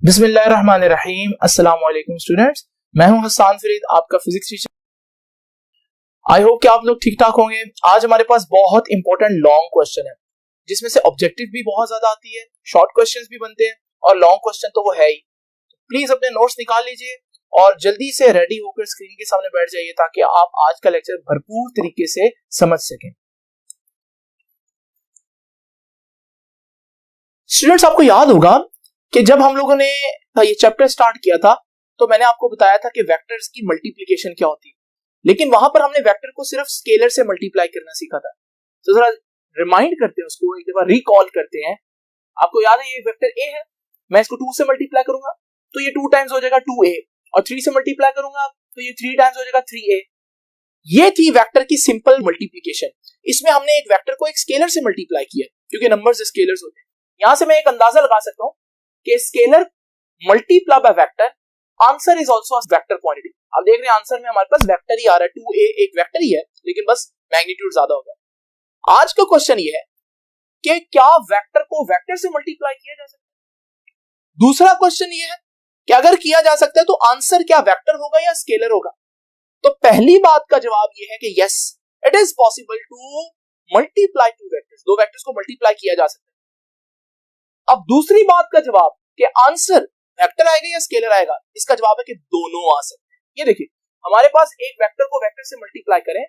बिस्मिल्लाहिर्रहमानिर्रहीम। अस्सलाम वालेकुम स्टूडेंट्स, मैं हूं हसन फरीद, आपका फिजिक्स टीचर। आई होप कि आप लोग ठीक ठाक होंगे। आज हमारे पास बहुत इंपॉर्टेंट लॉन्ग क्वेश्चन है, जिसमें से ऑब्जेक्टिव भी बहुत ज्यादा आती है, शॉर्ट क्वेश्चंस भी बनते हैं और लॉन्ग क्वेश्चन तो वो है ही। प्लीज अपने नोट्स निकाल लीजिए और जल्दी से रेडी होकर स्क्रीन के सामने बैठ जाइए ताकि आप आज का लेक्चर भरपूर तरीके से समझ सकें। स्टूडेंट्स, आपको याद होगा कि जब हम लोगों ने ये चैप्टर स्टार्ट किया था तो मैंने आपको बताया था कि वेक्टर्स की मल्टीप्लिकेशन क्या होती है, लेकिन वहां पर हमने वेक्टर को सिर्फ स्केलर से मल्टीप्लाई करना सीखा था। तो जरा रिमाइंड करते हैं, उसको एक दफा रिकॉल करते हैं। आपको याद है ये वेक्टर ए है, मैं इसको 2 से मल्टीप्लाई करूंगा तो ये 2 टाइम्स हो जाएगा 2a, और 3 से मल्टीप्लाई करूंगा तो ये 3 टाइम्स हो जाएगा 3a। ये थी वेक्टर की सिंपल मल्टीप्लिकेशन। इसमें हमने एक वेक्टर को एक स्केलर से मल्टीप्लाई किया क्योंकि नंबर्स स्केलर्स होते हैं। यहां से मैं एक अंदाजा लगा सकता हूं कि scalar multiply by vector, answer is also vector quantity. आप देख रहे हैं आंसर में हमारे पास वेक्टर ही आ रहा है, 2a एक वेक्टर ही है, लेकिन बस मैग्नीट्यूड ज्यादा हो गया। आज का क्वेश्चन ये है कि क्या वेक्टर को वेक्टर से मल्टीप्लाई किया जा सकता है। दूसरा क्वेश्चन ये है कि अगर किया जा सकता है तो आंसर क्या वेक्टर होगा या स्केलर होगा। तो पहली बात का जवाब ये है कि yes, it is possible to multiply two vectors, दो वेक्टर्स को मल्टीप्लाई किया जा सकता है। अब दूसरी बात का जवाब कि आंसर वेक्टर आएगा या स्केलर आएगा, इसका जवाब है कि दोनों आ सकते हैं। ये देखिए, हमारे पास एक वेक्टर को वेक्टर से मल्टीप्लाई करें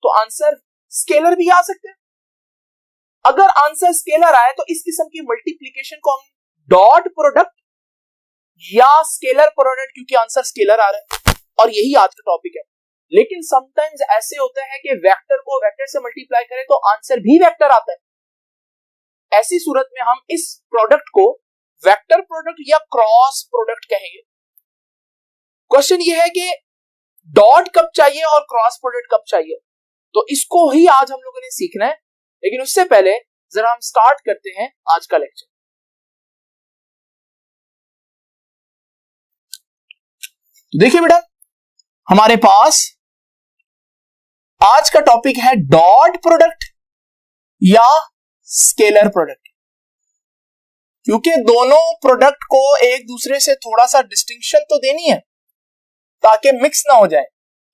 तो आंसर स्केलर भी आ सकते हैं। अगर आंसर स्केलर आए तो इस किस्म की मल्टीप्लिकेशन को हम डॉट प्रोडक्ट या स्केलर प्रोडक्ट, क्योंकि आंसर स्केलर आ रहा है और यही आज का टॉपिक है। लेकिन समटाइम्स ऐसे होता है कि वेक्टर को वेक्टर से मल्टीप्लाई करें तो आंसर भी वेक्टर आता है। ऐसी सूरत में हम इस प्रोडक्ट को वेक्टर प्रोडक्ट या क्रॉस प्रोडक्ट कहेंगे। क्वेश्चन ये है कि डॉट कब चाहिए और क्रॉस प्रोडक्ट कब चाहिए, तो इसको ही आज हम लोगों ने सीखना है। लेकिन उससे पहले जरा हम स्टार्ट करते हैं आज का लेक्चर। तो देखिए बेटा, हमारे पास आज का टॉपिक है डॉट प्रोडक्ट या स्केलर प्रोडक्ट। क्योंकि दोनों प्रोडक्ट को एक दूसरे से थोड़ा सा डिस्टिंक्शन तो देनी है ताकि मिक्स ना हो जाए,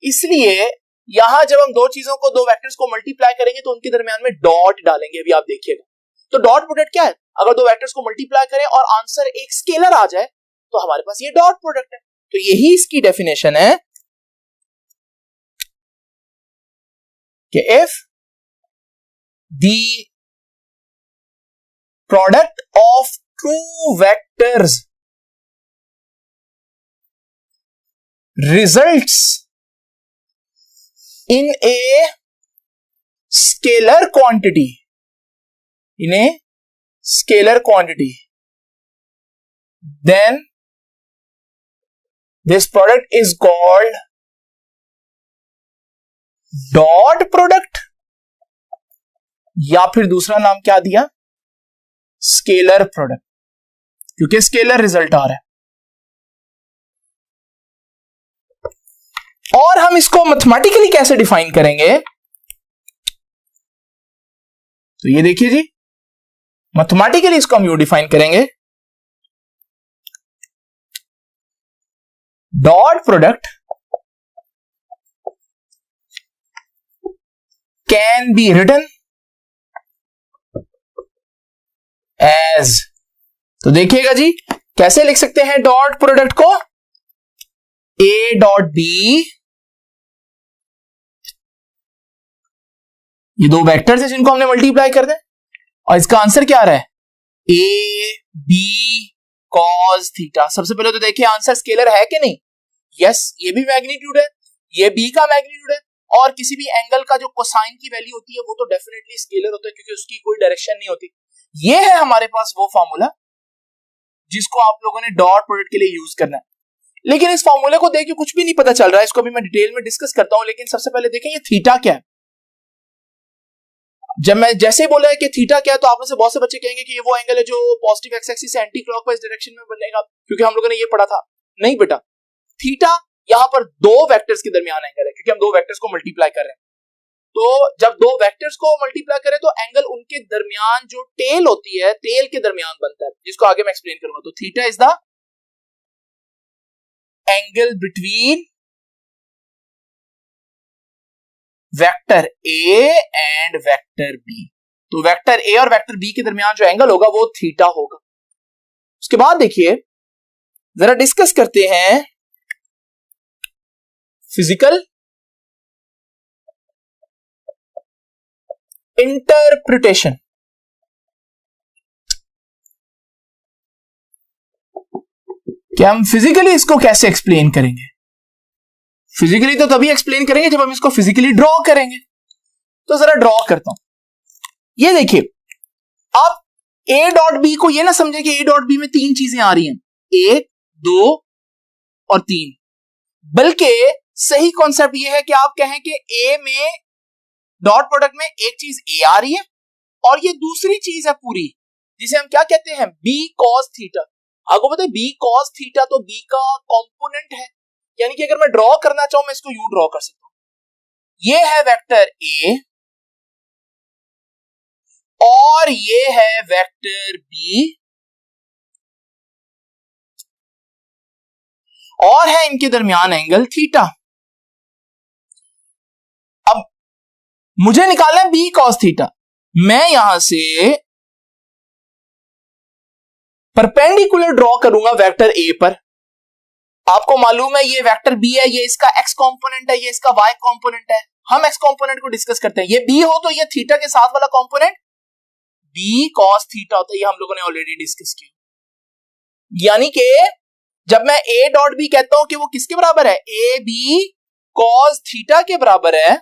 इसलिए यहां जब हम दो चीजों को, दो वेक्टर्स को मल्टीप्लाई करेंगे तो उनके दरमियान में डॉट डालेंगे। अभी आप देखिएगा, तो डॉट प्रोडक्ट क्या है, अगर दो वेक्टर्स को मल्टीप्लाई करें और आंसर एक स्केलर आ जाए तो हमारे पास ये डॉट प्रोडक्ट है। तो यही इसकी डेफिनेशन है कि if the product of two vectors results in a scalar quantity, then this product is called dot product, या फिर दूसरा नाम क्या दिया, स्केलर प्रोडक्ट, क्योंकि स्केलर रिजल्ट आ रहा है। और हम इसको मैथमेटिकली कैसे डिफाइन करेंगे, तो ये देखिए जी, मैथमेटिकली इसको हम यू डिफाइन करेंगे, dot product can be written as, तो देखिएगा जी कैसे लिख सकते हैं डॉट प्रोडक्ट को, ए डॉट बी, ये दो वेक्टर्स हैं जिनको हमने मल्टीप्लाई कर दें और इसका आंसर क्या आ रहा है, ए बी कॉस थीटा। सबसे पहले तो देखिए आंसर स्केलर है कि नहीं, यस, ये भी मैग्नीट्यूड है, ये बी का मैग्नीट्यूड है, और किसी भी एंगल का जो कोसाइन की वैल्यू होती है वो तो डेफिनेटली स्केलर होता है क्योंकि उसकी कोई डायरेक्शन नहीं होती। ये है हमारे पास वो फार्मूला जिसको आप लोगों ने डॉट प्रोडक्ट के लिए यूज करना है। लेकिन इस फार्मूले को देख के कुछ भी नहीं पता चल रहा है, इसको भी मैं डिटेल में डिस्कस करता हूं। लेकिन सबसे पहले देखें ये थीटा क्या है। जब मैं जैसे ही बोला है कि थीटा क्या है तो आप में से बहुत से बच्चे कहेंगे कि ये वो एंगल है जो पॉजिटिव एक्स एक्सिस से एंटी क्लॉकवाइज डायरेक्शन में बनेगा, क्योंकि हम लोगों ने ये पढ़ा था। नहीं बेटा, थीटा यहां पर दो वेक्टर्स के दरमियान एंगल है, क्योंकि हम दो वेक्टर्स को मल्टीप्लाई कर रहे हैं। तो जब दो वेक्टर्स को मल्टीप्लाई करें तो एंगल उनके दरमियान जो टेल होती है, टेल के दरमियान बनता है, जिसको आगे मैं एक्सप्लेन करूंगा। तो theta is the angle between vector A and vector B. तो वेक्टर ए और वेक्टर बी के दरमियान जो एंगल होगा वो थीटा होगा। उसके बाद देखिए जरा डिस्कस करते हैं फिजिकल इंटरप्रिटेशन। कि हम फिजिकली इसको कैसे एक्सप्लेन करेंगे। फिजिकली तो तभी एक्सप्लेन करेंगे जब हम इसको फिजिकली ड्रॉ करेंगे। तो जरा ड्रॉ करता हूं। ये देखिए, आप ए डॉट बी को ये ना समझे कि ए डॉट बी में तीन चीजें आ रही हैं, 1, 2 और 3, बल्कि सही कॉन्सेप्ट ये है कि आप कहें कि ए में डॉट प्रोडक्ट में एक चीज ए आ रही है और ये दूसरी चीज है पूरी, जिसे हम क्या कहते हैं, बी कॉस थीटा। आपको पता है बी कॉस थीटा तो बी का कंपोनेंट है, यानी कि अगर मैं ड्रॉ करना चाहूं मैं इसको यूं ड्रॉ कर सकता हूं। ये है वेक्टर ए और ये है वेक्टर बी और है इनके दरमियान एंगल थीटा। अब मुझे निकालना है बी कॉस थीटा। मैं यहां से परपेंडिकुलर ड्रॉ करूंगा वेक्टर ए पर। आपको मालूम है ये वेक्टर बी है, ये इसका एक्स कंपोनेंट है, ये इसका वाई कंपोनेंट है। हम एक्स कंपोनेंट को डिस्कस करते हैं। ये बी हो तो ये थीटा के साथ वाला कंपोनेंट बी कॉस थीटा होता है, ये हम लोगों ने ऑलरेडी डिस्कस किया। यानी कि जब मैं ए डॉट बी कहता हूं कि वो किसके बराबर है, ए बी कॉस थीटा के बराबर है,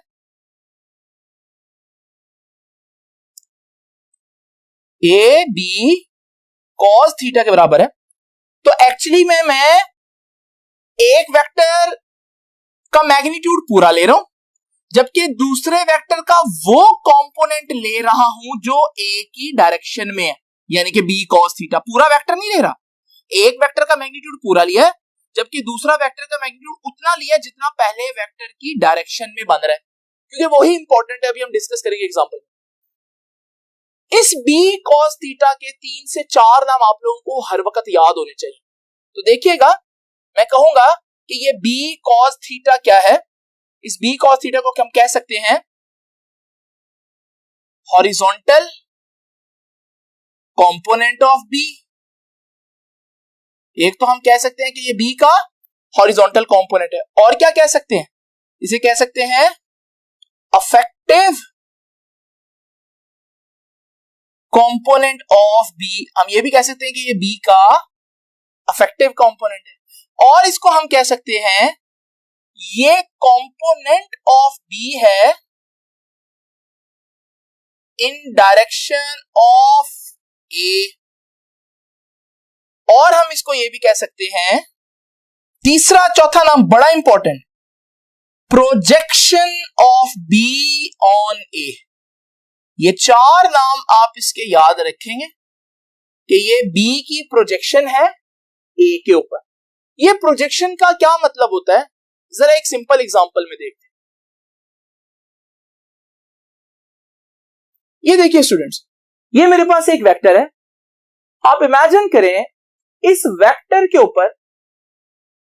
ए बी कॉस थीटा के बराबर है, तो एक्चुअली में मैं एक वेक्टर का मैग्नीट्यूड पूरा ले रहा हूं, जबकि दूसरे वेक्टर का वो कंपोनेंट ले रहा हूं जो ए की डायरेक्शन में है, यानी कि बी कॉस थीटा। पूरा वेक्टर नहीं ले रहा, एक वेक्टर का मैग्नीट्यूड पूरा लिया है, जबकि दूसरा वेक्टर का मैग्नीट्यूड उतना लिया जितना पहले वेक्टर की डायरेक्शन में बन रहा है, क्योंकि वही इंपॉर्टेंट है। अभी हम डिस्कस करेंगे एग्जांपल। इस बी कॉस थीटा के 3 से 4 नाम आप लोगों को हर वक्त याद होने चाहिए। तो देखिएगा, मैं कहूंगा कि ये बी कॉस थीटा क्या है। इस बी कॉस थीटा को हम कह सकते हैं हॉरिजॉन्टल कंपोनेंट ऑफ बी। एक तो हम कह सकते हैं कि ये बी का हॉरिजॉन्टल कंपोनेंट है, और क्या कह सकते हैं, इसे कह सकते हैं अफेक्टिव कंपोनेंट ऑफ बी। हम ये भी कह सकते हैं कि ये बी का अफेक्टिव कंपोनेंट है, और इसको हम कह सकते हैं ये कंपोनेंट ऑफ बी है इन डायरेक्शन ऑफ ए, और हम इसको ये भी कह सकते हैं, तीसरा चौथा नाम बड़ा important, projection of B on A. ये 4 नाम आप इसके याद रखेंगे कि ये बी की प्रोजेक्शन है ए के ऊपर। ये प्रोजेक्शन का क्या मतलब होता है, जरा एक सिंपल एग्जांपल में देखते हैं। ये देखिए स्टूडेंट्स, ये मेरे पास एक वेक्टर है। आप इमेजिन करें इस वेक्टर के ऊपर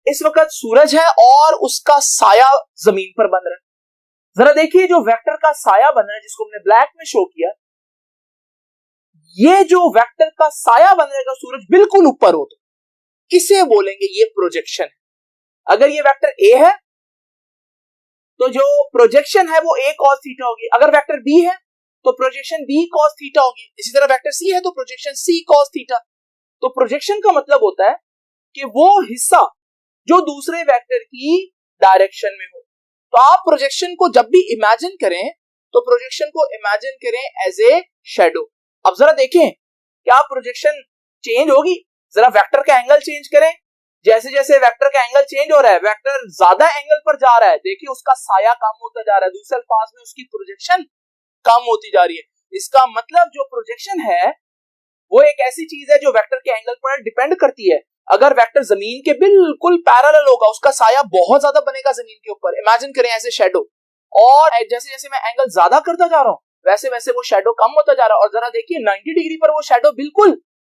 इस वक्त सूरज है और उसका साया जमीन पर बन रहा है। जरा देखिए, जो वेक्टर का साया बन रहा है, जिसको हमने ब्लैक में शो किया, ये जो वेक्टर का साया बन रहेगा सूरज बिल्कुल ऊपर हो, तो इसे बोलेंगे ये प्रोजेक्शन है। अगर ये वेक्टर ए है तो जो प्रोजेक्शन है वो ए कॉस थीटा होगी। अगर वेक्टर बी है तो प्रोजेक्शन बी कॉस थीटा होगी। इसी तरह वेक्टर सी है तो प्रोजेक्शन सी कॉस थीटा। तो प्रोजेक्शन का मतलब होता है कि वो हिस्सा जो दूसरे वेक्टर की डायरेक्शन में हो। तो आप प्रोजेक्शन को जब भी इमेजिन करें तो प्रोजेक्शन को इमेजिन करें एज ए शैडो। अब जरा देखें क्या प्रोजेक्शन चेंज होगी, जरा वेक्टर का एंगल चेंज करें। जैसे जैसे वेक्टर का एंगल चेंज हो रहा है, वेक्टर ज्यादा एंगल पर जा रहा है, देखिए उसका साया कम होता जा रहा है, दूसरे अल्फाज में उसकी प्रोजेक्शन कम होती जा रही है। इसका मतलब जो प्रोजेक्शन है वो एक ऐसी चीज है जो वेक्टर के एंगल पर डिपेंड करती है। अगर वेक्टर जमीन के बिल्कुल पैरेलल होगा, उसका साया बहुत ज्यादा बनेगा जमीन के ऊपर। इमेजिन करें ऐसे शैडो, और जैसे जैसे मैं एंगल ज्यादा करता जा रहा हूं वैसे वैसे वो शैडो कम होता जा रहा है, और जरा देखिए 90 डिग्री पर वो शैडो बिल्कुल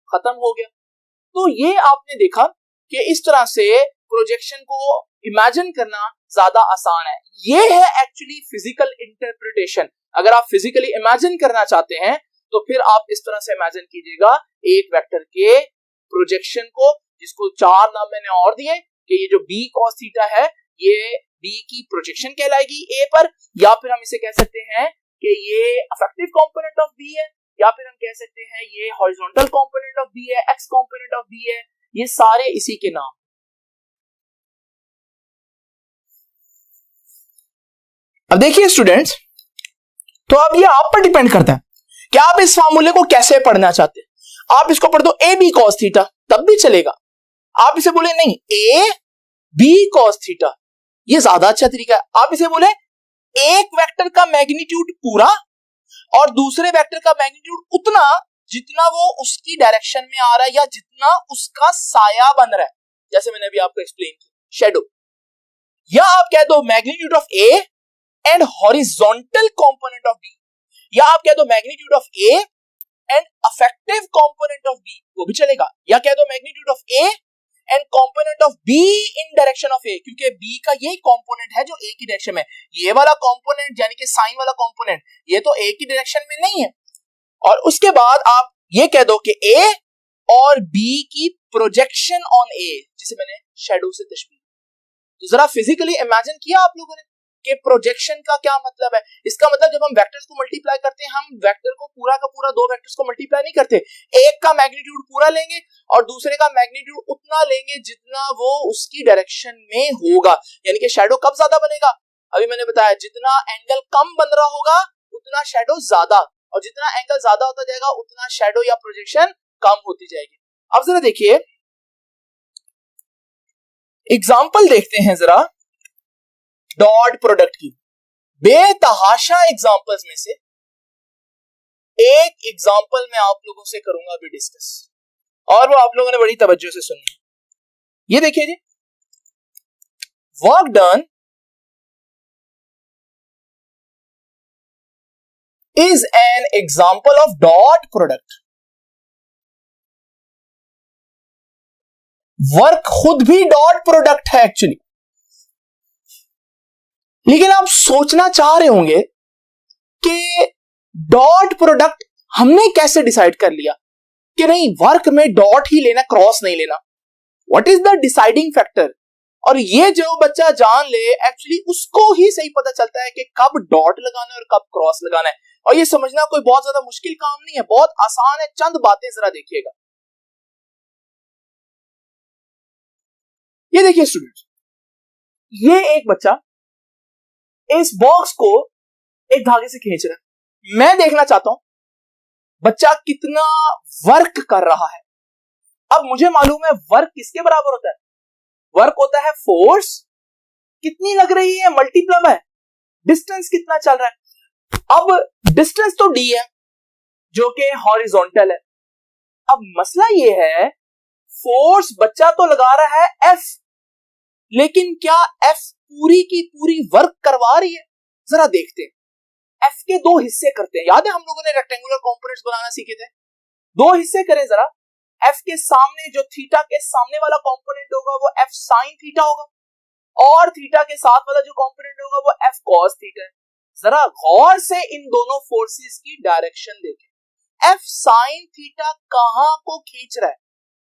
खत्म हो गया। तो ये आपने देखा कि इस तरह से प्रोजेक्शन को इमेजिन करना ज्यादा आसान है। ये है एक्चुअली फिजिकल इंटरप्रिटेशन। अगर आप फिजिकली इमेजिन करना चाहते हैं तो फिर आप इस तरह से इमेजिन कीजिएगा एक वेक्टर के प्रोजेक्शन को, जिसको 4 नाम मैंने और दिए कि ये जो b cos थीटा है ये b की प्रोजेक्शन कहलाएगी a पर, या फिर हम इसे कह सकते हैं कि ये अफेक्टिव कंपोनेंट ऑफ b है, या फिर हम कह सकते हैं ये हॉरिजॉन्टल कंपोनेंट ऑफ b है, x कंपोनेंट ऑफ b है, ये सारे इसी के नाम। अब देखिए स्टूडेंट्स, तो अब ये आप पर डिपेंड करता है कि आप इस फार्मूले को कैसे पढ़ना चाहते हैं। आप इसको पढ़ दो a b cos थीटा तब भी चलेगा। आप इसे बोले नहीं a b cos थीटा, ये ज्यादा अच्छा तरीका है। आप इसे बोले एक वेक्टर का मैग्नीट्यूड पूरा और दूसरे वेक्टर का मैग्नीट्यूड उतना जितना वो उसकी डायरेक्शन में आ रहा है या जितना उसका साया बन रहा है, जैसे मैंने अभी आपको एक्सप्लेन किया शैडो। या आप कह दो magnitude of a and horizontal component of b, या आप कह दो magnitude of a and affective component of b, वो भी चलेगा। या कह दो magnitude of a and component of b in direction of a, क्योंकि b का ये कंपोनेंट है जो a की डायरेक्शन में, ये वाला कंपोनेंट यानी कि साइन वाला कंपोनेंट ये तो a की डायरेक्शन में नहीं है। और उसके बाद आप ये कह दो कि a और b की प्रोजेक्शन ऑन a, जिसे मैंने शैडो से तशबीह। तो जरा फिजिकली इमेजिन किया आप लोगों ने कि प्रोजेक्शन का क्या मतलब है। इसका मतलब जब हम वेक्टर्स को मल्टीप्लाई करते हैं, हम वेक्टर को पूरा का पूरा दो वेक्टर्स को मल्टीप्लाई नहीं करते, एक का मैग्नीट्यूड पूरा लेंगे और दूसरे का मैग्नीट्यूड उतना लेंगे जितना वो उसकी डायरेक्शन में होगा। यानी कि शैडो कब ज्यादा बनेगा, अभी मैंने बताया जितना एंगल कम बन रहा होगा उतना शैडो ज्यादा, और जितना एंगल ज्यादा होता जाएगा उतना शैडो या प्रोजेक्शन कम होती जाएगी। अब जरा देखिए एग्जाम्पल देखते हैं जरा डॉट प्रोडक्ट की। बेतहाशा एग्जांपल्स में से एक एग्जांपल मैं आप लोगों से करूंगा अभी डिस्कस, और वो आप लोगों ने बड़ी तवज्जो से सुनना। ये देखिए जी, work done is an example of dot product. Work खुद भी डॉट प्रोडक्ट है एक्चुअली, लेकिन आप सोचना चाह रहे होंगे कि डॉट प्रोडक्ट हमने कैसे डिसाइड कर लिया कि नहीं वर्क में डॉट ही लेना, क्रॉस नहीं लेना। What is the deciding factor? और ये जो बच्चा जान ले एक्चुअली उसको ही सही पता चलता है कि कब डॉट लगाना है और कब क्रॉस लगाना है। और ये समझना कोई बहुत ज्यादा मुश्किल काम नहीं है, बहुत आसान है। चंद बातें जरा देखिएगा। ये देखिए स्टूडेंट्स, ये एक बच्चा इस बॉक्स को एक धागे से खींच रहा है। मैं देखना चाहता हूं बच्चा कितना वर्क कर रहा है। अब मुझे मालूम है वर्क किसके बराबर होता है, वर्क होता है फोर्स कितनी लग रही है मल्टीप्लाई बाय डिस्टेंस कितना चल रहा है। अब डिस्टेंस तो d है जो कि हॉरिजॉन्टल है। अब मसला ये है फोर्स बच्चा तो लगा रहा है F, लेकिन क्या F पूरी की पूरी वर्क करवा रही है? जरा देखते हैं। F के दो हिस्से करते हैं। याद है हम लोगों ने रेक्टेंगुलर कंपोनेंट्स बनाना सीखे थे। दो हिस्से करें जरा। F के सामने जो थीटा के सामने वाला कंपोनेंट होगा वो F साइन थीटा होगा, और थीटा के साथ वाला जो कंपोनेंट होगा वो F cos थीटा है। जरा गौर से इन दोनों फोर्सेस की डायरेक्शन देखें। F साइन थीटा कहां को खींच रहा है?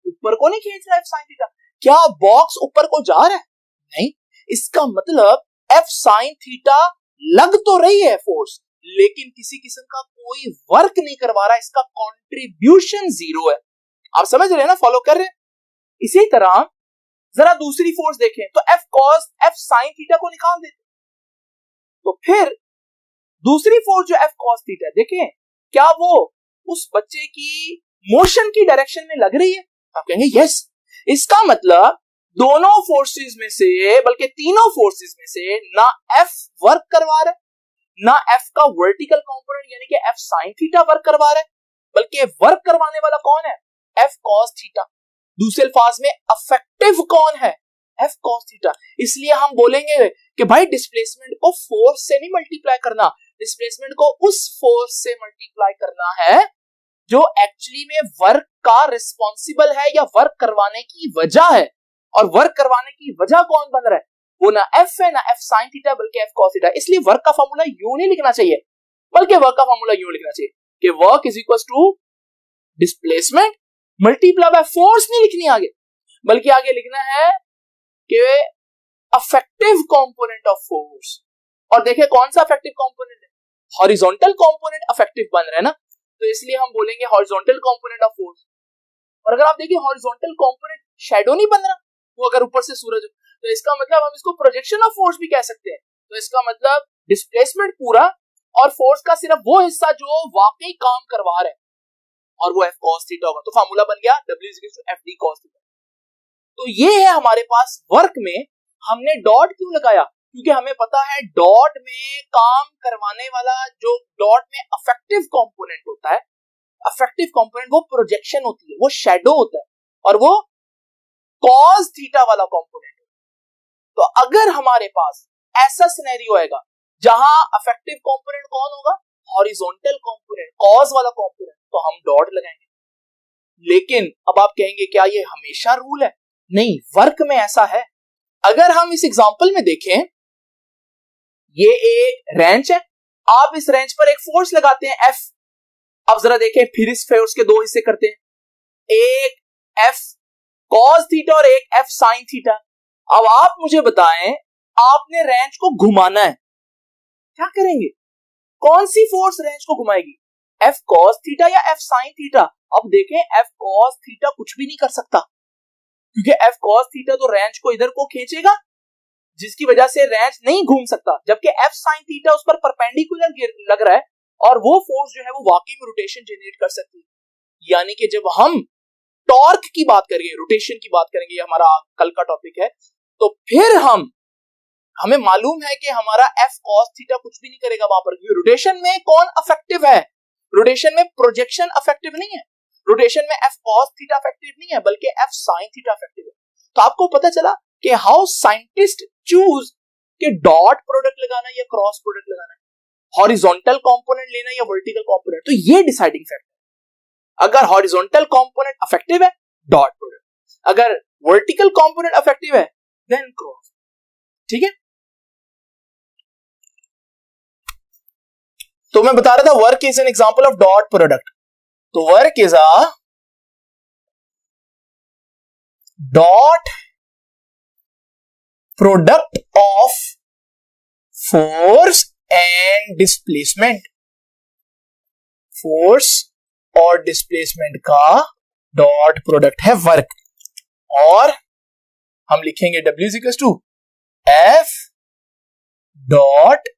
ऊपर को नहीं खींच रहा है F साइन थीटा। क्या बॉक्स ऊपर को जा रहा है? नहीं। इसका मतलब F साइन थीटा लग तो रही है फोर्स, लेकिन किसी किस्म का कोई वर्क नहीं करवा रहा। इसका कंट्रीब्यूशन जीरो है। आप समझ रहे हैं ना, फॉलो कर रहे हैं? इसी तरह जरा दूसरी फोर्स देखें तो F साइन थीटा को निकाल देते, तो फिर दूसरी फोर्स जो F cos थीटा है, देखें क्या वो उस बच्चे की मोशन की डायरेक्शन में लग रही है? आप कहेंगे यस। इसका मतलब दोनों फोर्सेस में से, बल्कि तीनों फोर्सेस में से ना F वर्क करवा रहा है, ना F का वर्टिकल कंपोनेंट यानी कि F sin थीटा वर्क करवा रहा है, बल्कि वर्क करवाने वाला कौन है? F cos theta. दूसरे अल्फाज में अफेक्टिव कौन है? F cos theta. इसलिए हम बोलेंगे कि भाई डिस्प्लेसमेंट को फोर्स से नहीं मल्टीप्लाई करना, डिस्प्लेसमेंट को उस फोर्स से मल्टीप्लाई करना है जो एक्चुअली में वर्क का रिस्पॉन्सिबल है या वर्क करवाने की वजह है। और वर्क करवाने की वजह कौन बन रहा है, वो ना एफ है ना एफ साइन थीटा बल्कि एफ कॉस थीटा। इसलिए वर्क का फॉर्मूला यूं नहीं लिखना चाहिए, बल्कि वर्क का फॉर्मूला यूं लिखना चाहिए कि work is equal to displacement multiply by force. नहीं लिखनी आगे, बल्कि आगे लिखना है कि अफेक्टिव कंपोनेंट ऑफ फोर्स। और देखिए कौन सा अफेक्टिव कंपोनेंट है, हॉरिजॉन्टल कंपोनेंट अफेक्टिव बन रहा है ना, तो इसलिए हम बोलेंगे हॉरिजॉन्टल कंपोनेंट ऑफ फोर्स। और अगर आप देखिए हॉरिजॉन्टल कंपोनेंट शैडो नहीं बन रहा, वो अगर ऊपर से सूरज हो, तो इसका मतलब हम इसको प्रोजेक्शन ऑफ फोर्स भी कह सकते हैं। तो इसका मतलब डिस्प्लेसमेंट पूरा और फोर्स का सिर्फ वो हिस्सा जो वाकई काम करवा रहा है, और वो एफ कॉस थीटा होगा। तो फार्मूला बन गया W = FD cos थीटा। तो ये है हमारे पास वर्क में हमने डॉट क्यों लगाया, क्योंकि हमें पता है डॉट में काम करवाने वाला जो डॉट में अफेक्टिव कंपोनेंट होता है, अफेक्टिव कंपोनेंट वो प्रोजेक्शन होती है, वो शैडो होता है, और वो कॉस थीटा वाला कंपोनेंट। तो अगर हमारे पास ऐसा सिनेरियो आएगा जहां अफेक्टिव कंपोनेंट कौन होगा, हॉरिजॉन्टल कंपोनेंट, कॉस वाला कंपोनेंट, तो हम डॉट लगाएंगे। लेकिन अब आप कहेंगे क्या ये हमेशा रूल है? नहीं, वर्क में ऐसा है। अगर हम इस एग्जांपल में देखें, ये एक रेंच है, आप इस रेंच पर एक फोर्स लगाते हैं F। अब जरा देखें, फिर इस फोर्स के दो हिस्से करते हैं, एक F cos थीटा और एक F sin थीटा। अब आप मुझे बताएं, आपने रेंच को घुमाना है, क्या करेंगे? कौन सी फोर्स रेंच को घुमाएगी, F cos थीटा या F sin थीटा? अब देखें, F cos थीटा कुछ भी नहीं कर सकता, क्योंकि F cos थीटा तो रेंच को इधर को खींचेगा, जिसकी वजह से रेंच नहीं घूम सकता, जबकि F sin थीटा उस पर परपेंडिकुलर लग रहा है, और वो फोर्स जो है वो वाकई में रोटेशन जनरेट कर सकती है। यानी कि जब हम टॉर्क की बात करेंगे, रोटेशन की बात करेंगे, ये हमारा कल का टॉपिक है, तो फिर हमें मालूम है कि हमारा F cos थीटा कुछ भी नहीं करेगा वहां पर। रोटेशन में कौन अफेक्टिव है? रोटेशन में प्रोजेक्शन अफेक्टिव नहीं है, रोटेशन में F cos थीटा अफेक्टिव नहीं है, बल्कि F sin थीटा अफेक्टिव है। तो आपको पता चला कि हाउ साइंटिस्ट चूज कि डॉट प्रोडक्ट लगाना या क्रॉस प्रोडक्ट लगाना है, हॉरिजॉन्टल कंपोनेंट लेना या वर्टिकल कंपोनेंट। तो ये डिसाइडिंग फैक्टर। अगर हॉरिजॉन्टल कंपोनेंट अफेक्टिव है, डॉट प्रोडक्ट, अगर वर्टिकल कंपोनेंट अफेक्टिव है, देन क्रॉस। ठीक है, तो मैं बता रहा था work is an example of dot product. तो work is a dot product of force and displacement. Force और डिस्प्लेसमेंट का डॉट प्रोडक्ट है वर्क। और हम लिखेंगे W = F डॉट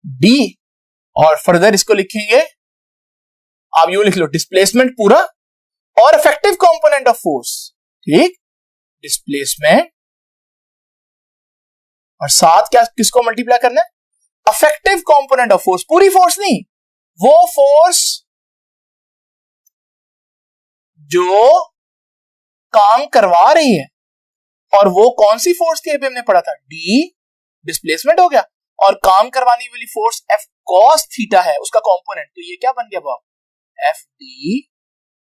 D, और फर्दर इसको लिखेंगे, आप यूं लिख लो, डिस्प्लेसमेंट पूरा और इफेक्टिव कंपोनेंट ऑफ फोर्स। ठीक, डिस्प्लेसमेंट और साथ क्या किसको मल्टीप्लाई करना है, इफेक्टिव कंपोनेंट ऑफ फोर्स। पूरी फोर्स नहीं, वो फोर्स जो काम करवा रही है, और वो कौन सी फोर्स थी अभी हमने पढ़ा था, D डिस्प्लेसमेंट हो गया, और काम करवाने वाली फोर्स F cos थीटा है उसका कंपोनेंट। तो ये क्या बन गया बाप, FD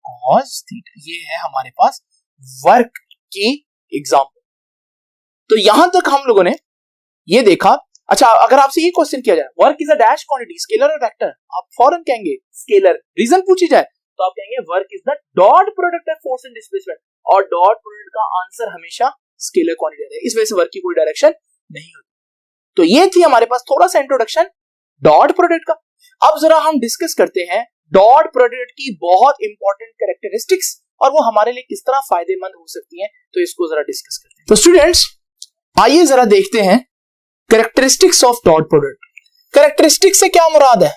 cos थीटा। ये है हमारे पास वर्क की एग्जांपल। तो यहां तक हम लोगों ने ये देखा। अच्छा, अगर आपसे ये क्वेश्चन किया जाए, work is a dash quantity, scalar और वेक्टर, आप फौरन कहेंगे स्केलर। रीजन पूछी जाए तो आप कहेंगे work is the dot product of force and displacement, और डॉट प्रोडक्ट का आंसर हमेशा स्केलर क्वांटिटी है। इस वजह से वर्क की कोई डायरेक्शन नहीं होती। तो ये थी हमारे पास थोड़ा सा इंट्रोडक्शन डॉट प्रोडक्ट का। अब जरा हम डिस्कस करते हैं डॉट प्रोडक्ट की बहुत इंपॉर्टेंट कैरेक्टरिस्टिक्स, और वो हमारे लिए किस तरह फायदेमंद हो सकती हैं। तो इसको जरा डिस्कस करते हैं। तो स्टूडेंट्स, आइए जरा देखते हैं characteristics of dot product. Characteristics से क्या मुराद है?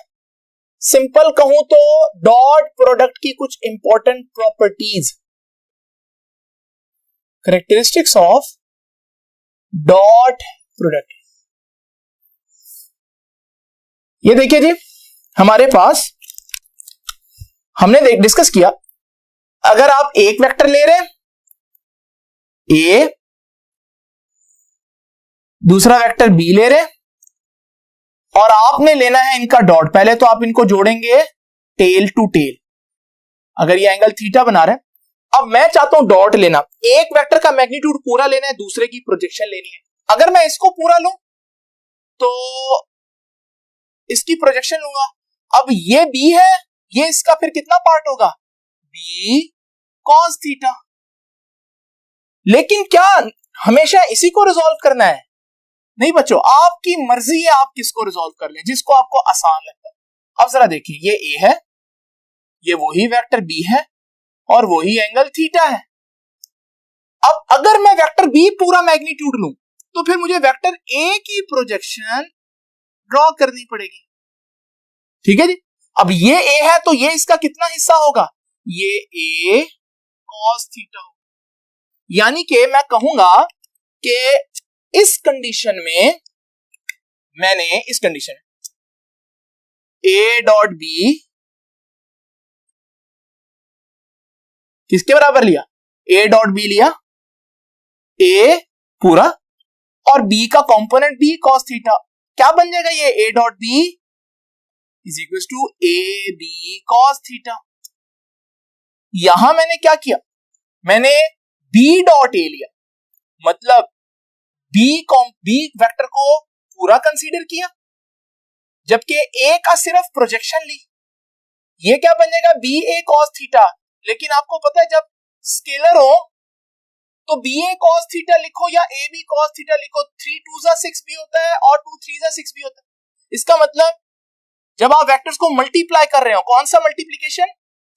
सिंपल कहूं तो डॉट प्रोडक्ट की कुछ important properties. Characteristics of dot product, ये देखिए जी, हमारे पास हमने डिस्कस किया, अगर आप एक वेक्टर ले रहे हैं A, दूसरा वेक्टर B ले रहे हैं, और आपने लेना है इनका डॉट। पहले तो आप इनको जोड़ेंगे टेल टू टेल। अगर ये एंगल थीटा बना रहे हैं अब मैं चाहता हूं डॉट लेना, एक वेक्टर का मैग्नीट्यूड पूरा लेना है, दूसरे की प्रोजेक्शन लेनी है। अगर मैं इसको पूरा लूं तो इसकी प्रोजेक्शन लूंगा। अब ये बी है, ये इसका फिर कितना पार्ट होगा, बी कॉस थीटा। लेकिन क्या हमेशा इसी को रिजॉल्व करना है? नहीं बच्चों, आपकी मर्जी है, आप किसको रिजॉल्व कर लें, जिसको आपको आसान लगता है। अब जरा देखिए, ये ए है, ये वही वेक्टर बी है और वही एंगल थीटा है। अब अगर मैं वेक्टर बी पूरा मैग्नीट्यूड लूं तो फिर मुझे वेक्टर ए की प्रोजेक्शन ड्रॉ करनी पड़ेगी। ठीक है जी। अब ये ए है तो ये इसका कितना हिस्सा होगा, ये ए कॉस थीटा होगा। यानी कि मैं कहूंगा कि इस कंडीशन में मैंने इस कंडीशन में ए डॉट बी किसके बराबर लिया, ए डॉट बी लिया, ए पूरा और बी का कंपोनेंट बी कॉस थीटा। क्या बन जाएगा ये, A dot B is equal to A B cos theta. यहां मैंने क्या किया, मैंने बी डॉट ए लिया, मतलब बी वेक्टर को पूरा कंसीडर किया, जबकि ए का सिर्फ प्रोजेक्शन ली। ये क्या बन जाएगा, बी ए कॉस थीटा। लेकिन आपको पता है जब स्केलर हो तो बी ए कॉस थीटा लिखो या ए बी कॉस थीटा लिखो, 3 2 6 भी होता है और 2 3 6 भी होता है। इसका मतलब जब आप वेक्टर्स को मल्टीप्लाई कर रहे हो, कौन सा multiplication,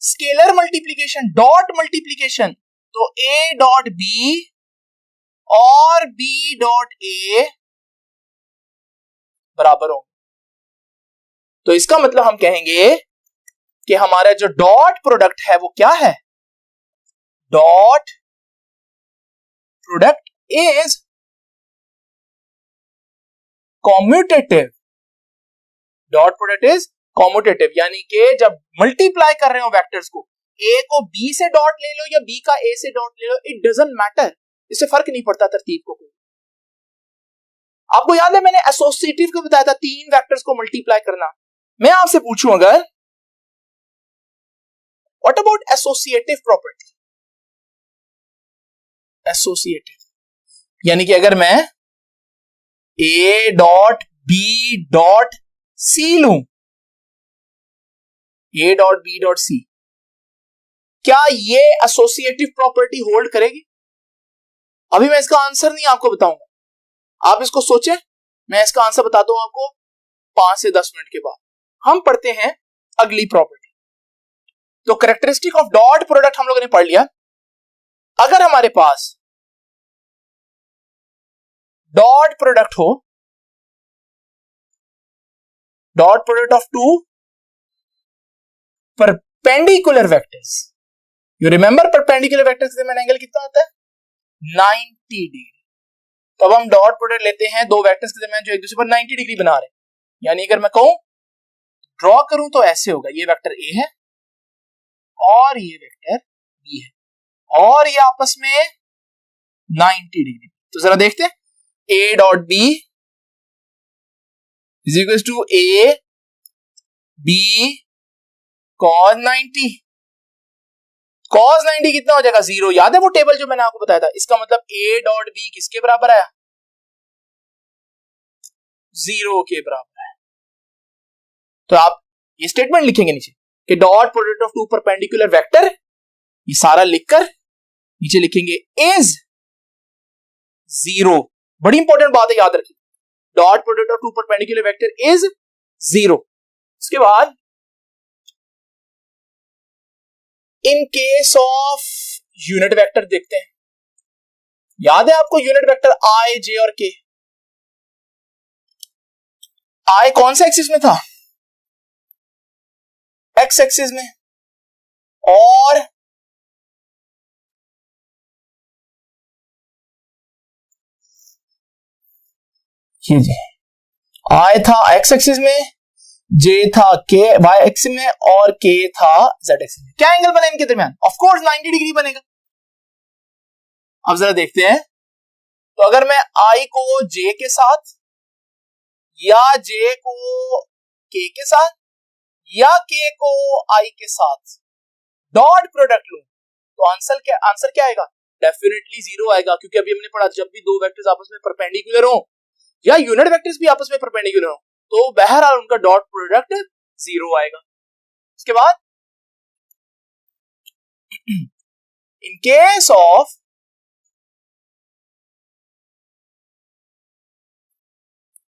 scalar multiplication, dot multiplication, तो ए डॉट बी और बी डॉट ए बराबर हो। तो इसका मतलब हम कहेंगे कि हमारा जो डॉट प्रोडक्ट है वो क्या है, dot product is commutative. Dot product is commutative, यानी कि जब मल्टीप्लाई कर रहे हो वेक्टर्स को, ए को बी से डॉट ले लो या बी का ए से डॉट ले लो, इट डजंट मैटर, इससे फर्क नहीं पड़ता तरतीब को। आपको याद है मैंने एसोसिएटिव को बताया था, 3 वेक्टर्स को मल्टीप्लाई करना। मैं आपसे पूछूं अगर what about associative property, associative यानी कि अगर मैं A dot B dot C लूं, A dot B dot C, क्या ये एसोसिएटिव प्रॉपर्टी होल्ड करेगी? अभी मैं इसका आंसर नहीं आपको बताऊंगा, आप इसको सोचें, मैं इसका आंसर बताता हूं आपको 5 से 10 मिनट के बाद। हम पढ़ते हैं अगली प्रॉपर्टी। तो कैरेक्टरिस्टिक ऑफ डॉट प्रोडक्ट हम लोगों ने पढ़ लिया। अगर हमारे पास डॉट प्रोडक्ट हो, dot product of 2 perpendicular vectors, you remember perpendicular vectors के दरमियान एंगल कितना होता है, 90 डिग्री। तो अब हम डॉट प्रोडक्ट लेते हैं दो वेक्टर्स के दरमियान जो एक दूसरे पर 90 डिग्री बना रहे हैं। यानी अगर मैं कहूं ड्रॉ करूं तो ऐसे होगा, ये वेक्टर ए है और ये वेक्टर बी है और ये आपस में 90 डिग्री। तो जरा देखते हैं, A dot B is equal to A B cos 90। Cos 90 कितना हो जाएगा, 0। याद है वो टेबल जो मैंने आपको बताया था, इसका मतलब ए डॉट बी किसके बराबर आया, 0 के बराबर है। तो आप ये स्टेटमेंट लिखेंगे नीचे कि dot product of 2 perpendicular vector, ये सारा लिखकर नीचे लिखेंगे इज 0। बड़ी इंपॉर्टेंट बात है, याद रखिए, dot product of 2 perpendicular vector is 0। इसके बाद in case of unit vector देखते हैं। याद है आपको यूनिट वेक्टर आई जे और के, आई कौन सा एक्सिस में था, एक्स एक्सिस में, और ये जी आई था एक्स एक्सिस में, जे था के वाई एक्सिस में और के था जेड एक्सिस में। क्या एंगल बना इनके दरमियान, ऑफ कोर्स 90 डिग्री बनेगा। अब जरा देखते हैं, तो अगर मैं आई को जे के साथ या जे को के के साथ या के को आई के साथ डॉट प्रोडक्ट लूं, तो आंसर क्या आएगा? डेफिनेटली 0 आएगा, क्योंकि अभी हमने पढ़ा जब भी दो वेक्टर्स आपस में परपेंडिकुलर हो या यूनिट वेक्टर्स भी आपस में परपेंडिकुलर हो तो बहरहाल उनका डॉट प्रोडक्ट 0 आएगा। उसके बाद in case of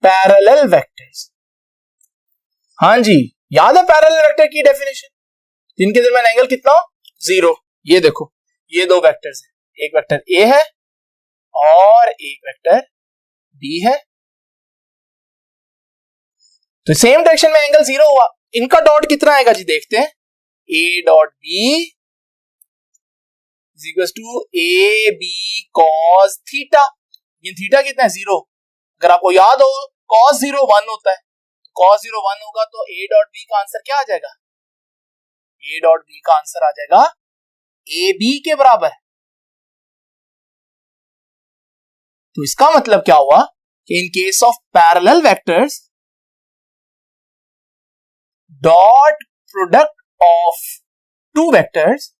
parallel vectors, हाँ जी याद है पैरेलल वेक्टर की डेफिनेशन, जिनके दरमियान एंगल कितना हो? 0। ये देखो ये दो वेक्टर्स हैं, एक वेक्टर ए है और एक वेक्टर बी है, तो सेम डायरेक्शन में एंगल 0 हुआ, इनका डॉट कितना आएगा जी? देखते हैं, A dot B is equal to A B cos theta. ये थीटा कितना है? 0। अगर आपको याद हो कॉस 0 1 होता है, कॉस 0 1 होगा तो ए डॉट बी का आंसर क्या आ जाएगा? ए डॉट बी का आंसर आ जाएगा ए बी के बराबर। तो इसका मतलब क्या हुआ कि in case of parallel vectors dot product of two vectors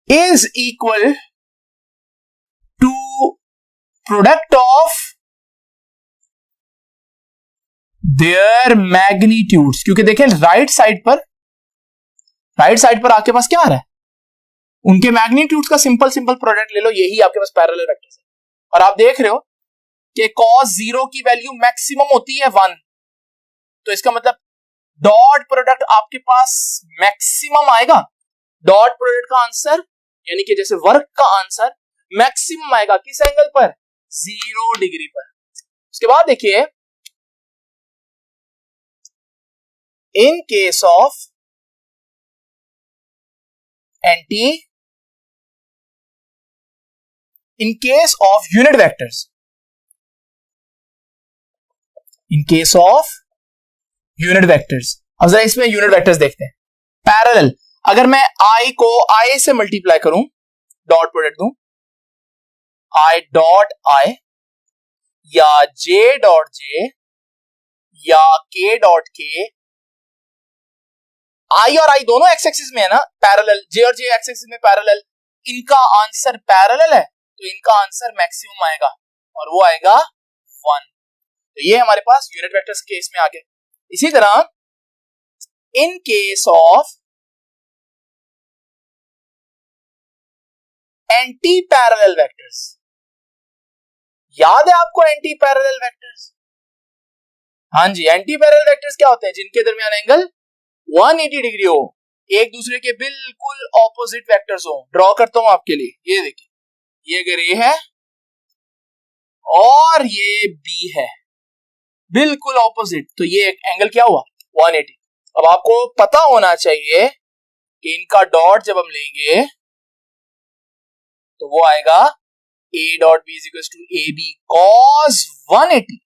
is equal to product of their magnitudes, क्योंकि देखें राइट साइड पर आपके पास क्या आ रहा है? उनके मैग्नीट्यूड्स का सिंपल प्रोडक्ट ले लो, यही आपके पास पैरेलल वेक्टर्स है। और आप देख रहे हो कि cos 0 की वैल्यू मैक्सिमम होती है 1, तो इसका मतलब डॉट प्रोडक्ट आपके पास मैक्सिमम आएगा। डॉट प्रोडक्ट का आंसर यानी कि जैसे वर्क का आंसर मैक्सिमम आएगा किस एंगल पर? 0 डिग्री पर। उसके बाद देखिए in case of anti in case of unit vectors, in case of unit vectors, अब जरा इसमें यूनिट वेक्टर्स देखते हैं। पैरेलल, अगर मैं i को i से मल्टीप्लाई करूं, डॉट प्रोडक्ट दूं, i डॉट i या j डॉट j या k डॉट k, i और i दोनों एक्स एक्सिस में है ना पैरेलल, j और j एक्स एक्सिस में पैरेलल, इनका आंसर पैरेलल है तो इनका आंसर मैक्सिमम आएगा और वो आएगा 1। तो ये हमारे पास यूनिट वेक्टर्स के केस में आ गया। इसी तरह in case of anti parallel vectors, याद है आपको एंटी पैरेलल वेक्टर्स? हाँ जी, एंटी पैरेलल वेक्टर्स क्या होते हैं? जिनके दरमियान एंगल 180 डिग्री हो, एक दूसरे के बिल्कुल ऑपोजिट वेक्टर्स हो। ड्रॉ करता हूं आपके लिए, ये देखिए, ये अगर ए है और ये बी है, बिल्कुल ऑपोजिट, तो ये एंगल क्या हुआ? 180। अब आपको पता होना चाहिए कि इनका डॉट जब हम लेंगे तो वो आएगा a dot B is equal to A B cos 180,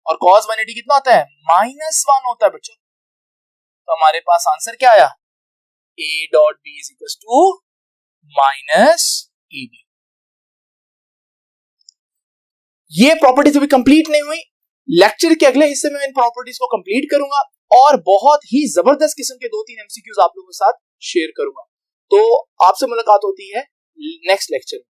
और कॉस 180 कितना होता है? -1 होता है बच्चों। तो हमारे पास आंसर क्या आया? a dot B is equal to -ab। ये प्रॉपर्टीज अभी कंप्लीट नहीं हुई, लेक्चर के अगले हिस्से में इन प्रॉपर्टीज को कंप्लीट करूंगा और बहुत ही जबरदस्त किस्म के 2-3 एमसीक्यूज आप लोगों के साथ शेयर करूंगा। तो आपसे मुलाकात होती है नेक्स्ट लेक्चर में।